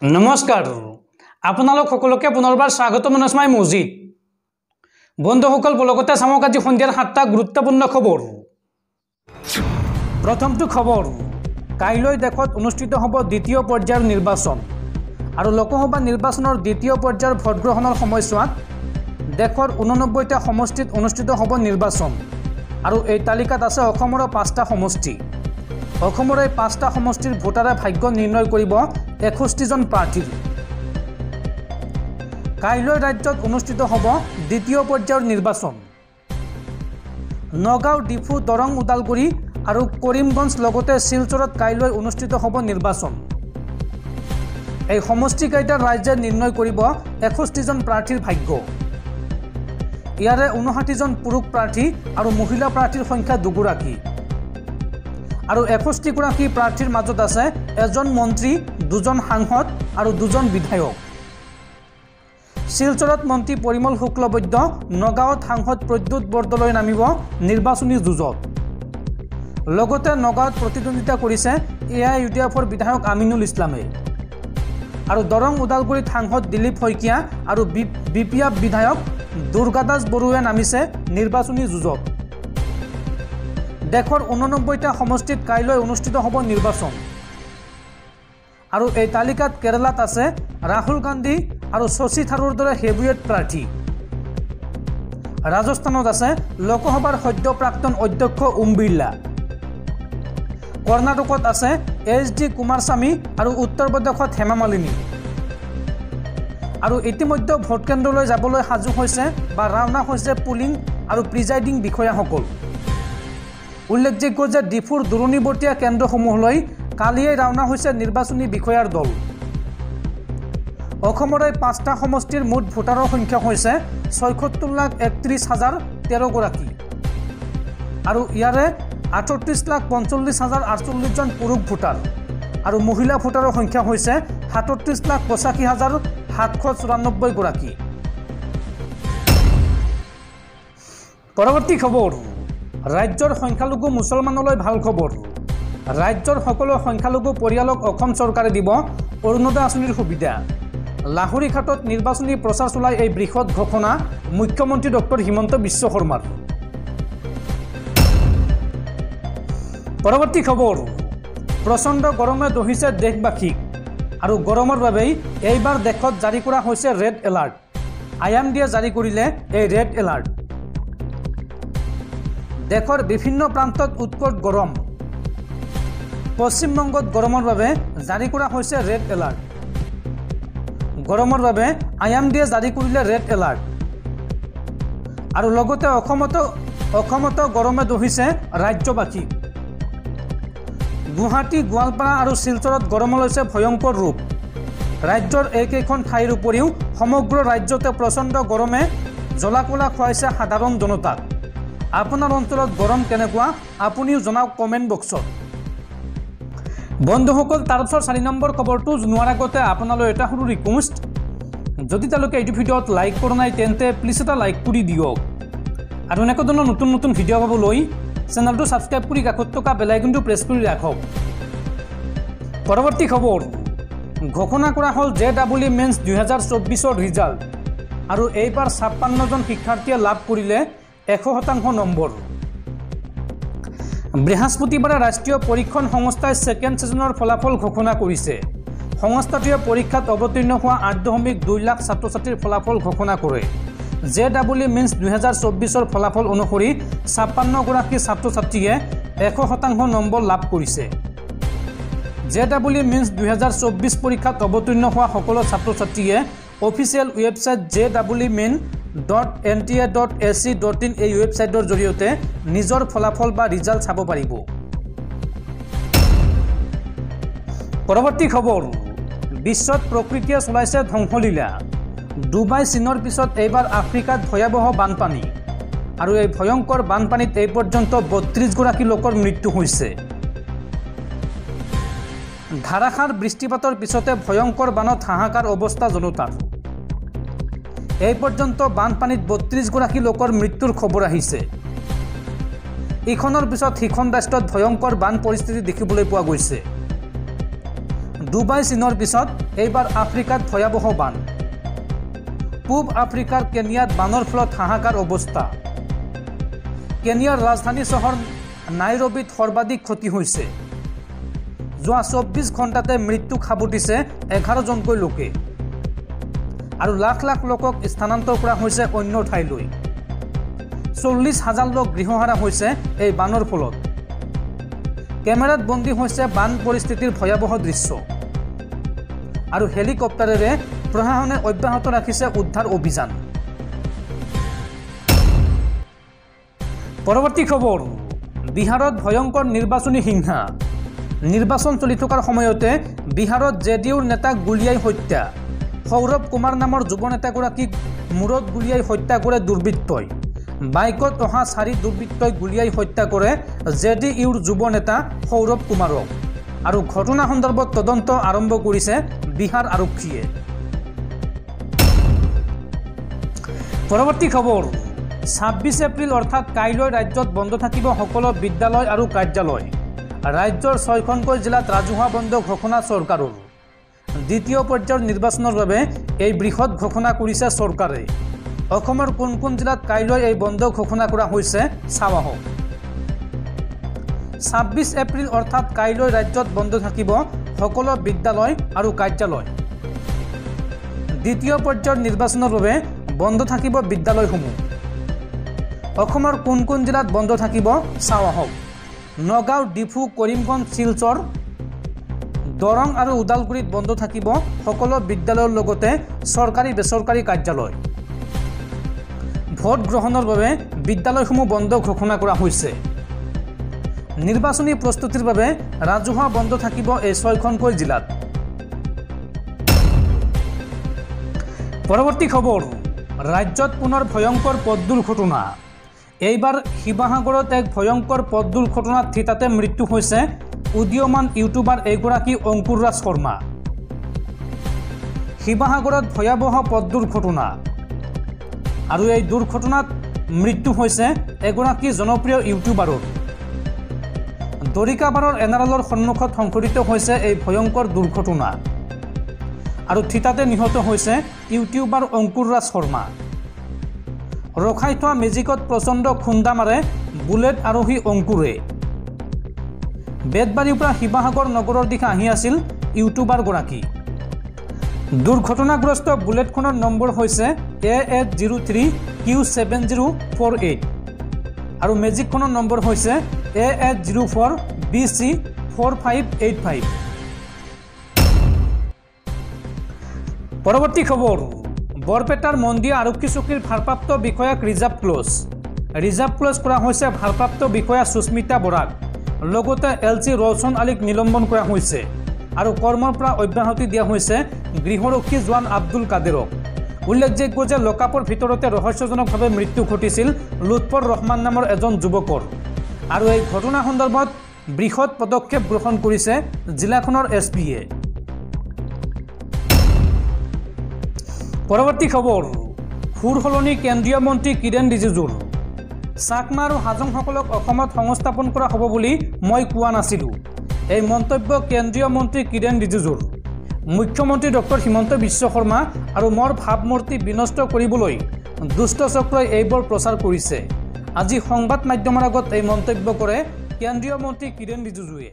নমস্কাৰ আপোনালোক সকলোকে পুনৰবাৰ স্বাগতম মনস্মাই মজিদ বন্ধুসকল বলগতে চামক আজি সন্ধিয়াৰ 7টা গুৰুত্বপূৰ্ণ খবৰ প্ৰথমটো খবৰ কাইলৈ দেশত অনুষ্ঠিত হ'ব দ্বিতীয় পৰ্যায়ৰ নিৰ্বাচন আৰু লোকসভা নিৰ্বাচনৰ দ্বিতীয় পৰ্যায়ৰ ভোট গ্ৰহণৰ সময়ছোৱাত দেশৰ 89টা সমষ্টিত অনুষ্ঠিত হ'ব নিৰ্বাচন আৰু এই তালিকাত আছে অসমৰ 5টা সমষ্টি অসমৰ এই 5টা সমষ্টিৰ ভোটাৰে ভাগ্য নিৰ্ণয় কৰিব 61 জন প্ৰাৰ্থীৰ কাইলৈ ৰাজ্যত অনুষ্ঠিত হ'ব দ্বিতীয় পৰ্যায়ৰ নিৰ্বাচন নগাঁও ডিফু দৰং উদালগুৰি আৰু কৰিমগঞ্জ লগতে শিলচৰত কাইলৈ অনুষ্ঠিত হ'ব নিৰ্বাচন এই সমষ্টি কেইটাৰ ৰাজ্যে নিৰ্ণয় কৰিব 61 জন প্ৰাৰ্থীৰ ভাগ্য ইয়াৰে 59 জন পুৰুষ প্ৰাৰ্থী আৰু মহিলা প্ৰাৰ্থীৰ সংখ্যা দুগৰাকী আৰু 61 গৰাকী প্ৰাৰ্থীৰ মাজত আছে এজন মন্ত্ৰী দুজন সাংসদ আৰু দুজন বিধায়ক শিলচৰত মন্ত্ৰী পৰিমল শুক্লবৈদ্য নগাঁৱত সাংসদ প্ৰদ্যুৎ বৰদলৈ নামিব নিৰ্বাচনী যুঁজত লগতে নগাঁৱত প্ৰতিদ্বন্দ্বিতা কৰিছে এআইইউডিএফৰ বিধায়ক আমিনুল ইছলামে আৰু দৰং উদালগুৰিত সাংসদ দিলীপ শইকীয়া আৰু বিপিএফ বিধায়ক দুৰ্গাদাস বৰুৱে নামিছে নিৰ্বাচনী যুঁজত দেশৰ 89টা সমষ্টিত কাইলৈ অনুষ্ঠিত হ'ব নিৰ্বাচন আৰু এই তালিকাত কেৰালাত আছে ৰাহুল গান্ধী আৰু শশী থাৰুৰ দৰে হেভিৱেট প্ৰাৰ্থী ৰাজস্থানত আছে লোকসভাৰ সদ্য প্ৰাক্তন অধ্যক্ষ ওম বিৰলা কৰ্ণাটকত আছে এইচডি কুমাৰস্বামী আৰু উত্তৰ প্ৰদেশত হেমা মালিনী আৰু ইতিমধ্যে ভোট কেন্দ্ৰলৈ যাবলৈ সাজু হৈছে বা ৰাওনা হৈছে পুলিং আৰু প্ৰিজাইডিং বিষয়াসকল উল্লেখযোগ্য যে ডিফুৰ দূৰণিবৰ্তীয়া কেন্দ্ৰসমূহলৈ কালিয়ে ৰাওনা হৈছে নিৰ্বাচনী বিষয়াৰ দল অসমৰ 5টা সমষ্টিৰ মুঠ ভোটাৰৰ সংখ্যা হৈছে ৭৬,৩১,০১৩ গৰাকী আৰু ইয়াৰে ৩৮,৪৫,০৪৮ জন পুৰুষ ভোটাৰ আৰু মহিলা ভোটাৰৰ সংখ্যা হৈছে ৩৭,৮৫,৭৯৪ গৰাকী পৰৱৰ্তী খবৰ ৰাজ্যৰ সংখ্যালঘু মুছলমানলৈ ভাল খবৰ ৰাজ্যৰ সকলো সংখ্যালঘু পৰিয়ালক অসম চৰকাৰে দিব অৰুণোদয় আঁচনিৰ সুবিধা লাহৰীঘাটত নিৰ্বাচনী প্ৰচাৰ চলাই এই বৃহৎ ঘোষণা মুখ্যমন্ত্ৰী ডক্টৰ হিমন্ত বিশ্ব শৰ্মাৰ পৰৱৰ্তী খবৰ প্ৰচণ্ড গৰমে দহিছে দেশবাসীক আৰু গৰমৰ বাবেই এইবাৰ দেশত জাৰি কৰা হৈছে ৰেড এলাৰ্ট IMDয়ে জাৰি কৰিলে এই ৰেড এলাৰ্ট দেশৰ বিভিন্ন প্ৰান্তত উৎকট গৰম পশ্চিমবংগত গৰমৰ বাবে জাৰি কৰা হৈছে ৰেড এলাৰ্ট গৰমৰ বাবে IMDয়ে জাৰি কৰিলে ৰেড এলাৰ্ট আৰু লগতে অসমত গৰমে দহিছে ৰাজ্যবাসী গুৱাহাটী গোৱালপাৰা আৰু শিলচৰত গৰম লৈছে ভয়ংকৰ ৰূপ ৰাজ্যৰ এইকেইখন ঠাইৰ উপৰিও সমগ্ৰ ৰাজ্যতে প্ৰচণ্ড গৰমে জ্বলা-কলা খুৱাইছে সাধাৰণ জনতাক আপোনাৰ অঞ্চলত গৰম কেনেকুৱা আপুনিও জনাওক কমেণ্ট বক্সত বন্ধুসকল তাৰপিছত 4 নম্বৰ খবৰটো জনোৱাৰ আগতে আপোনালৈ এটা সৰু ৰিকুৱেষ্ট যদি তেওঁলোকে এই ভিডিঅ'ত লাইক কৰা নাই তেন্তে প্লিজ এটা লাইক কৰি দিয়ক আৰু এনেকুৱা ধৰণৰ নতুন নতুন ভিডিঅ' পাবলৈ চেনেলটো সাবস্ক্ৰাইব কৰি কাষত থকা বেল আইকনটো প্ৰেছ কৰি ৰাখক পৰৱৰ্তী খবৰ ঘোষণা কৰা হ'ল JEE মেন্স 2024ৰ ৰিজাল্ট আৰু এইবাৰ 56 জন শিক্ষাৰ্থীয়ে লাভ কৰিলে 100% নম্বৰ বৃহস্পতিবাৰে ৰাষ্ট্ৰীয় পৰীক্ষণ সংস্থাই ছেকেণ্ড ছেছনৰ ফলাফল ঘোষণা কৰিছে সংস্থাটোৱে পৰীক্ষাত অৱতীৰ্ণ হোৱা 8.2 লাখ ছাত্ৰ-ছাত্ৰীৰ ফলাফল ঘোষণা কৰে JEE মেন্স 2024ৰ ফলাফল অনুসৰি 56 গৰাকী ছাত্ৰ-ছাত্ৰীয়ে 100% নম্বৰ লাভ কৰিছে JEE মেন্স 2024 পৰীক্ষাত অৱতীৰ্ণ হোৱা সকলো ছাত্ৰ-ছাত্ৰীয়ে অফিচিয়েল ৱেবছাইট jeeemain.nta.ac.in এই ৱেবছাইটৰ জৰিয়তে নিজৰ ফলাফল বা ৰিজাল্ট চাব পাৰিব পৰৱৰ্তী খবৰ বিশ্বত প্ৰকৃতিয়ে চলাইছে ধ্বংসলীলা ডুবাই চীনৰ পিছত এইবাৰ আফ্ৰিকাত ভয়াৱহ বানপানী আৰু এই ভয়ংকৰ বানপানীত এই পৰ্যন্ত 32 গৰাকী লোকৰ মৃত্যু হৈছে ধাৰাসাৰ বৃষ্টিপাতৰ পিছতে ভয়ংকৰ বানত হাহাকাৰ অৱস্থা জনতাৰ এই পৰ্যন্ত বানপানীত 32 গৰাকী লোকৰ মৃত্যুৰ খবৰ আহিছে ইখনৰ পিছত সিখন ৰাষ্ট্ৰত ভয়ংকৰ বান পৰিস্থিতি দেখিবলৈ পোৱা গৈছে ডুবাই চীনৰ পিছত এইবাৰ আফ্ৰিকাত ভয়াৱহ বান পূব আফ্ৰিকাৰ কেনিয়াত বানৰ ফলত হাহাকাৰ অৱস্থা কেনিয়াৰ ৰাজধানী চহৰ নাইৰোবিত সৰ্বাধিক ক্ষতি হৈছে যোৱা 24 ঘণ্টাতে মৃত্যু খাবটিছে 11 জনকৈ লোকে আৰু লাখ লাখ লোকক স্থানান্তৰ কৰা হৈছে অন্য ঠাইলৈ 40,000 লোক গৃহহাৰা হৈছে এই বানৰ ফলত কেমেৰাত বন্দী হৈছে বান পৰিস্থিতিৰ ভয়াৱহ দৃশ্য আৰু হেলিকপ্টাৰেৰে প্ৰশাসনে অব্যাহত ৰাখিছে উদ্ধাৰ অভিযান পৰৱৰ্তী খবৰ বিহাৰত ভয়ংকৰ নিৰ্বাচনী হিংসা নিৰ্বাচন চলি থকাৰ সময়তে বিহাৰত জেডিউৰ নেতাক গুলিয়াই হত্যা সৌৰভ কুমাৰ নামৰ যুৱ নেতাগৰাকীক মূৰত গুলিয়াই হত্যা কৰে দুৰ্বৃত্তই বাইকত অহা 4 দুৰ্বৃত্তই গুলিয়াই হত্যা কৰে জেডিউৰ যুৱ নেতা সৌৰভ কুমাৰক আৰু ঘটনা সন্দৰ্ভত তদন্ত আৰম্ভ কৰিছে বিহাৰ আৰক্ষীয়ে পৰৱৰ্তী খবৰ 26 এপ্ৰিল অৰ্থাৎ কাইলৈ ৰাজ্যত বন্ধ থাকিব সকলো বিদ্যালয় আৰু কাৰ্যালয় ৰাজ্যৰ 6খনকৈ জিলাত ৰাজহুৱা বন্ধ ঘোষণা চৰকাৰৰ দ্বিতীয় পৰ্যায়ৰ নিৰ্বাচনৰ বাবে এই বৃহৎ ঘোষণা কৰিছে চৰকাৰে অসমৰ কোন কোন জিলাত কাইলৈ এই বন্ধ ঘোষণা কৰা হৈছে চাওঁ আহক 26 এপ্ৰিল অৰ্থাৎ কাইলৈ ৰাজ্যত বন্ধ থাকিব সকলো বিদ্যালয় আৰু কাৰ্যালয় দ্বিতীয় পৰ্যায়ৰ নিৰ্বাচনৰ বাবে বন্ধ থাকিব বিদ্যালয়সমূহ অসমৰ কোন কোন জিলাত বন্ধ থাকিব চাওঁ আহক নগাঁও ডিফু কৰিমগঞ্জ শিলচৰ দৰং আৰু উদালগুৰিত বন্ধ থাকিব সকলো বিদ্যালয়ৰ লগতে চৰকাৰী বেচৰকাৰী কাৰ্যালয় ভোট গ্ৰহণৰ বাবে বিদ্যালয়সমূহ বন্ধ ঘোষণা কৰা হৈছে নিৰ্বাচনী প্ৰস্তুতিৰ বাবে ৰাজহুৱা বন্ধ থাকিব এই 6খনকৈ জিলাত পৰৱৰ্তী খবৰ ৰাজ্যত পুনৰ ভয়ংকৰ পথ দুৰ্ঘটনা এইবাৰ শিৱসাগৰত এক ভয়ংকৰ পথ দুৰ্ঘটনাত থিতাতে মৃত্যু হৈছে উদীয়মান ইউটিউবাৰ এগৰাকী অংকুৰ ৰাজ শৰ্মা শিৱসাগৰত ভয়াৱহ পথ দুৰ্ঘটনা আৰু এই দুৰ্ঘটনাত মৃত্যু হৈছে এগৰাকী জনপ্ৰিয় ইউটিউবাৰৰ দৰিকাবাৰৰ এনাৰলৰ সন্মুখত সংঘটিত হৈছে এই ভয়ংকৰ দুৰ্ঘটনা আৰু থিতাতে নিহত হৈছে ইউটিউবাৰ অংকুৰ ৰাজ শৰ্মা ৰখাই থোৱা মেজিকত প্ৰচণ্ড খুন্দা মাৰে বুলেট আৰোহী অংকুৰে বেতবাৰীৰ পৰা শিৱসাগৰ নগৰৰ দিশে আহি আছিল ইউটিউবাৰগৰাকী দুৰ্ঘটনাগ্ৰস্ত বুলেটখনৰ নম্বৰ হৈছে AH03Q7048 আৰু মেজিকখনৰ নম্বৰ হৈছে AH04BC4585 পৰৱৰ্তী খবৰ বৰপেটাৰ মন্দিয়া আৰক্ষী চকীৰ ভাৰপ্ৰাপ্ত বিষয়াক ৰিজাৰ্ভ ক্লজ কৰা হৈছে ভাৰপ্ৰাপ্ত বিষয়া সুস্মিতা বৰাক লগতে LC ৰলছন আলীক নিলম্বন কৰা হৈছে আৰু কৰ্মৰ পৰা অব্যাহতি দিয়া হৈছে গৃহৰক্ষী জোৱান আব্দুল কাদেৰক উল্লেখযোগ্য যে লকআপৰ ভিতৰতে ৰহস্যজনকভাৱে মৃত্যু ঘটিছিল লুৎফৰ ৰহমান নামৰ এজন যুৱকৰ আৰু এই ঘটনা সন্দৰ্ভত বৃহৎ পদক্ষেপ গ্ৰহণ কৰিছে জিলাখনৰ SPয়ে পৰৱৰ্তী খবৰ সুৰসলনি কেন্দ্ৰীয় মন্ত্ৰী কিৰেণ ৰিজিজুৰ চাকমা আৰু হাজংসকলক অসমত সংস্থাপন কৰা হ'ব বুলি মই কোৱা নাছিলোঁ এই মন্তব্য কেন্দ্ৰীয় মন্ত্ৰী কিৰেণ ৰিজিজুৰ মুখ্যমন্ত্ৰী ডক্টৰ হিমন্ত বিশ্ব শৰ্মা আৰু মোৰ ভাৱমূৰ্তি বিনষ্ট কৰিবলৈ দুষ্ট চক্ৰই এইবোৰ প্ৰচাৰ কৰিছে আজি সংবাদ মাধ্যমৰ আগত এই মন্তব্য কৰে কেন্দ্ৰীয় মন্ত্ৰী কিৰেণ ৰিজিজুৱে